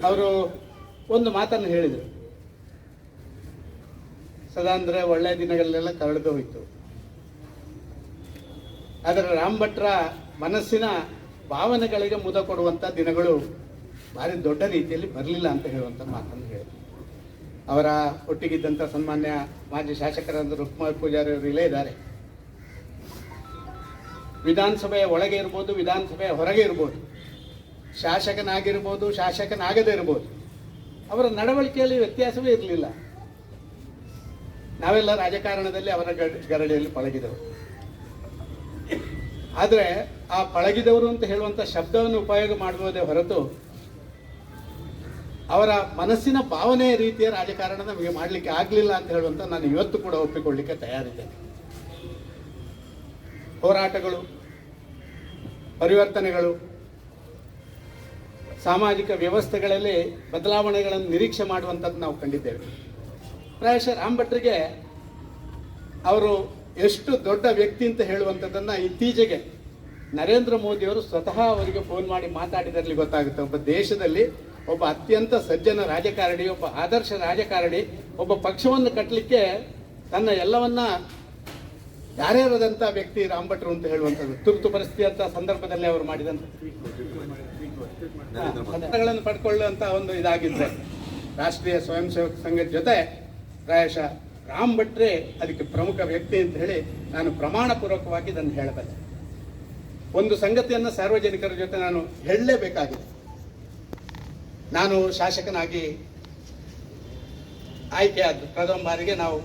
ಅವರು ಒಂದು ಮಾತನ್ನು ಹೇಳಿದರು, ಸದಾ ಅಂದರೆ ಒಳ್ಳೆಯ ದಿನಗಳೆಲ್ಲ ಕಳೆದು ಹೋಯಿತು, ಆದರೆ ರಾಮ್ ಭಟ್ರ ಮನಸ್ಸಿನ ಭಾವನೆಗಳಿಗೆ ಮುದ ಕೊಡುವಂಥ ದಿನಗಳು ಭಾರಿ ದೊಡ್ಡ ರೀತಿಯಲ್ಲಿ ಬರಲಿಲ್ಲ ಅಂತ ಹೇಳುವಂಥ ಮಾತನ್ನು ಹೇಳಿದರು. ಅವರ ಒಟ್ಟಿಗಿದ್ದಂಥ ಸನ್ಮಾನ್ಯ ಮಾಜಿ ಶಾಸಕರಾದ ರುಕ್ಮಾರ್ ಪೂಜಾರಿ ಅವರು ಇಲ್ಲೇ ಇದ್ದಾರೆ. ವಿಧಾನಸಭೆಯ ಒಳಗೆ ಇರ್ಬೋದು, ವಿಧಾನಸಭೆಯ ಹೊರಗೆ ಇರ್ಬೋದು, ಶಾಸಕನಾಗಿರ್ಬೋದು, ಶಾಸಕನಾಗದೇ ಇರ್ಬೋದು, ಅವರ ನಡವಳಿಕೆಯಲ್ಲಿ ವ್ಯತ್ಯಾಸವೇ ಇರಲಿಲ್ಲ. ನಾವೆಲ್ಲ ರಾಜಕಾರಣದಲ್ಲಿ ಅವರ ಗರಡಿಯಲ್ಲಿ ಪಳಗಿದವರು. ಆದರೆ ಆ ಪಳಗಿದವರು ಅಂತ ಹೇಳುವಂಥ ಶಬ್ದವನ್ನು ಉಪಯೋಗ ಮಾಡುವುದೇ ಹೊರತು ಅವರ ಮನಸ್ಸಿನ ಭಾವನೆಯ ರೀತಿಯ ರಾಜಕಾರಣ ನಮಗೆ ಮಾಡಲಿಕ್ಕೆ ಆಗಲಿಲ್ಲ ಅಂತ ಹೇಳುವಂಥ ನಾನು ಇವತ್ತು ಕೂಡ ಒಪ್ಪಿಕೊಳ್ಳಲಿಕ್ಕೆ ತಯಾರಿದ್ದೇನೆ. ಹೋರಾಟಗಳು, ಪರಿವರ್ತನೆಗಳು, ಸಾಮಾಜಿಕ ವ್ಯವಸ್ಥೆಗಳಲ್ಲಿ ಬದಲಾವಣೆಗಳನ್ನು ನಿರೀಕ್ಷೆ ಮಾಡುವಂಥದ್ದು ನಾವು ಕಂಡಿದ್ದೇವೆ. ಪ್ರಾಯಶಃ ರಾಮ್ ಭಟ್ರಿಗೆ ಅವರು ಎಷ್ಟು ದೊಡ್ಡ ವ್ಯಕ್ತಿ ಅಂತ ಹೇಳುವಂಥದ್ದನ್ನು ಇತ್ತೀಚೆಗೆ ನರೇಂದ್ರ ಮೋದಿಯವರು ಸ್ವತಃ ಅವರಿಗೆ ಫೋನ್ ಮಾಡಿ ಮಾತಾಡಿದಲ್ಲಿ ಗೊತ್ತಾಗುತ್ತೆ. ಒಬ್ಬ ದೇಶದಲ್ಲಿ ಒಬ್ಬ ಅತ್ಯಂತ ಸಜ್ಜನ ರಾಜಕಾರಣಿ, ಒಬ್ಬ ಆದರ್ಶ ರಾಜಕಾರಣಿ, ಒಬ್ಬ ಪಕ್ಷವನ್ನು ಕಟ್ಟಲಿಕ್ಕೆ ತನ್ನ ಎಲ್ಲವನ್ನ ಯಾರ್ಯಾರದಂಥ ವ್ಯಕ್ತಿ ರಾಮ್ ಭಟ್ರು ಅಂತ ಹೇಳುವಂಥದ್ದು. ತುರ್ತು ಪರಿಸ್ಥಿತಿ ಅಂತ ಸಂದರ್ಭದಲ್ಲಿ ಅವರು ಮಾಡಿದಂಥ ಗಳನ್ನು ಪಡ್ಕೊಳ್ಳುವಂಥ ಒಂದು ಇದಾಗಿದ್ದರೆ ರಾಷ್ಟ್ರೀಯ ಸ್ವಯಂ ಸೇವಕ ಸಂಘದ ಜೊತೆ ಪ್ರಾಯಶಃ ರಾಮ್ ಭಟ್ರೆ ಅದಕ್ಕೆ ಪ್ರಮುಖ ವ್ಯಕ್ತಿ ಅಂತ ಹೇಳಿ ನಾನು ಪ್ರಮಾಣಪೂರ್ವಕವಾಗಿ ಇದನ್ನು ಹೇಳಬಲ್ಲೆ. ಒಂದು ಸಂಗತಿಯನ್ನು ಸಾರ್ವಜನಿಕರ ಜೊತೆ ನಾನು ಹೇಳಲೇಬೇಕಾಗಿದೆ. ನಾನು ಶಾಸಕನಾಗಿ ಆಯ್ಕೆಯಾದ ಪ್ರಥಮ ಬಾರಿಗೆ ನಾವು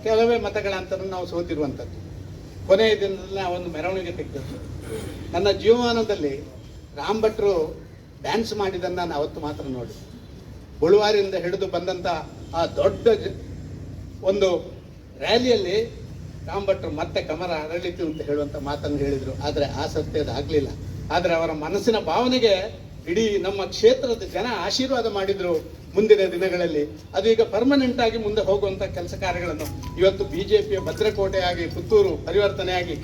ಕೆಲವೇ ಮತಗಳ ಅಂತರ ನಾವು ಸೋತಿರುವಂಥದ್ದು. ಕೊನೆಯ ದಿನದಲ್ಲಿ ನಾವು ಒಂದು ಮೆರವಣಿಗೆ ತೆಗೆದದ್ದು. ನನ್ನ ಜೀವಮಾನದಲ್ಲಿ ರಾಮ್ ಭಟ್ರು ಡ್ಯಾನ್ಸ್ ಮಾಡಿದ್ದನ್ನು ನಾನು ಅವತ್ತು ಮಾತ್ರ ನೋಡಿ. ಬಳುವಾರಿಯಿಂದ ಹಿಡಿದು ಬಂದಂಥ ಆ ದೊಡ್ಡ ಒಂದು ರ್ಯಾಲಿಯಲ್ಲಿ ರಾಮ್ ಭಟ್ರು ಮತ್ತೆ ಕಮರ ಅರಳಿತು ಅಂತ ಹೇಳುವಂಥ ಮಾತನ್ನು ಹೇಳಿದರು. ಆದರೆ ಆ ಸತ್ಯದ ಆಗಲಿಲ್ಲ. ಆದರೆ ಅವರ ಮನಸ್ಸಿನ ಭಾವನೆಗೆ ಇಡೀ ನಮ್ಮ ಕ್ಷೇತ್ರದ ಜನ ಆಶೀರ್ವಾದ ಮಾಡಿದ್ರು. ಮುಂದಿನ ದಿನಗಳಲ್ಲಿ ಅದು ಈಗ ಪರ್ಮನೆಂಟ್ ಆಗಿ ಮುಂದೆ ಹೋಗುವಂಥ ಕೆಲಸ ಕಾರ್ಯಗಳನ್ನು ಇವತ್ತು ಬಿಜೆಪಿಯ ಭದ್ರಕೋಟೆಯಾಗಿ ಪುತ್ತೂರು ಪರಿವರ್ತನೆಯಾಗಿ,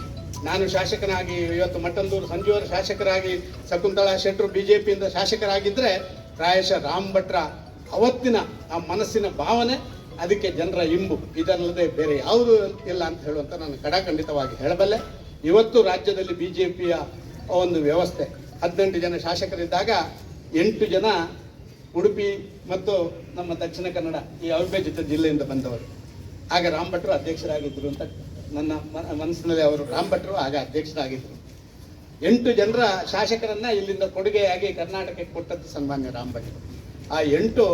ನಾನು ಶಾಸಕನಾಗಿ ಇವತ್ತು ಮಟ್ಟಂದೂರು ಸಂಜೀವರ ಶಾಸಕರಾಗಿ, ಶಕುಂತಳಾ ಶೆಟ್ಟರು ಬಿಜೆಪಿಯಿಂದ ಶಾಸಕರಾಗಿದ್ದರೆ ಪ್ರಾಯಶಃ ರಾಮ್ ಭಟ್ರ ಅವತ್ತಿನ ಆ ಮನಸ್ಸಿನ ಭಾವನೆ, ಅದಕ್ಕೆ ಜನರ ಇಂಬು, ಇದಲ್ಲದೆ ಬೇರೆ ಯಾವುದೂ ಇಲ್ಲ ಅಂತ ಹೇಳುವಂಥ ನಾನು ಖಡಾಖಂಡಿತವಾಗಿ ಹೇಳಬಲ್ಲೆ. ಇವತ್ತು ರಾಜ್ಯದಲ್ಲಿ ಬಿಜೆಪಿಯ ಒಂದು ವ್ಯವಸ್ಥೆ 18 ಜನ ಶಾಸಕರಿದ್ದಾಗ 8 ಜನ ಉಡುಪಿ ಮತ್ತು ನಮ್ಮ ದಕ್ಷಿಣ ಕನ್ನಡ ಈ ಅವಿಭಜಿತ ಜಿಲ್ಲೆಯಿಂದ ಬಂದವರು. ಆಗ ರಾಮ್ ಭಟ್ರು ಅಧ್ಯಕ್ಷರಾಗಿದ್ದರು ಅಂತ ನನ್ನ ಮನಸ್ಸಿನಲ್ಲಿ ಅವರು ರಾಮ್ ಭಟ್ರು ಆಗ ಅಧ್ಯಕ್ಷರಾಗಿದ್ದರು. 8 ಜನರ ಶಾಸಕರನ್ನ ಇಲ್ಲಿಂದ ಕೊಡುಗೆಯಾಗಿ ಕರ್ನಾಟಕಕ್ಕೆ ಕೊಟ್ಟದ್ದು ಸನ್ಮಾನ್ಯ ರಾಮ್ ಭಟ್ರು. ಆ 8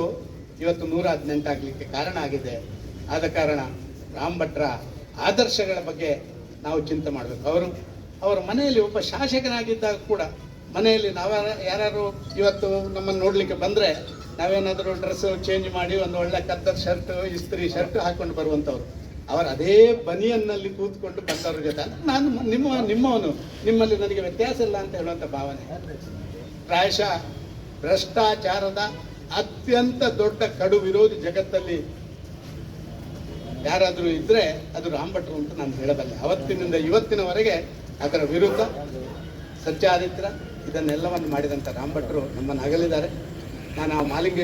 ಇವತ್ತು 118 ಆಗಲಿಕ್ಕೆ ಕಾರಣ ಆಗಿದೆ. ಆದ ಕಾರಣ ರಾಮ್ ಭಟ್ರ ಆದರ್ಶಗಳ ಬಗ್ಗೆ ನಾವು ಚಿಂತೆ ಮಾಡಬೇಕು. ಅವರ ಮನೆಯಲ್ಲಿ ಒಬ್ಬ ಶಾಸಕನಾಗಿದ್ದಾಗ ಕೂಡ ಮನೆಯಲ್ಲಿ ಯಾರು ಇವತ್ತು ನಮ್ಮನ್ನು ನೋಡಲಿಕ್ಕೆ ಬಂದರೆ ನಾವೇನಾದರೂ ಡ್ರೆಸ್ ಚೇಂಜ್ ಮಾಡಿ ಒಂದು ಒಳ್ಳೆ ಕದ್ದರ್ ಶರ್ಟ್, ಇಸ್ತ್ರಿ ಶರ್ಟ್ ಹಾಕೊಂಡು ಬರುವಂಥವ್ರು. ಅವರು ಅದೇ ಬನಿಯನ್ನಲ್ಲಿ ಕೂತ್ಕೊಂಡು ಬಂದವ್ರ ಜೊತೆ ನಾನು ನಿಮ್ಮವನು, ನಿಮ್ಮಲ್ಲಿ ನನಗೆ ವ್ಯತ್ಯಾಸ ಇಲ್ಲ ಅಂತ ಹೇಳುವಂಥ ಭಾವನೆ. ಪ್ರಾಯಶಃ ಭ್ರಷ್ಟಾಚಾರದ ಅತ್ಯಂತ ದೊಡ್ಡ ಕಡು ವಿರೋಧಿ ಜಗತ್ತಲ್ಲಿ ಯಾರಾದರೂ ಇದ್ದರೆ ಅದು ರಾಮ್ ಭಟ್ರು ಅಂತ ನಾನು ಹೇಳಬಲ್ಲೆ. ಅವತ್ತಿನಿಂದ ಇವತ್ತಿನವರೆಗೆ ಅದರ ವಿರುದ್ಧ ಸಚ್ಚಾರಿತ್ರ ಇದನ್ನೆಲ್ಲವನ್ನು ಮಾಡಿದಂಥ ರಾಮ್ ಭಟ್ರು ನಮ್ಮನ್ನು ಅಗಲಿದ್ದಾರೆ. ನಾನು ಆ ಮಾಲಿಂಗೇಶ್ವರ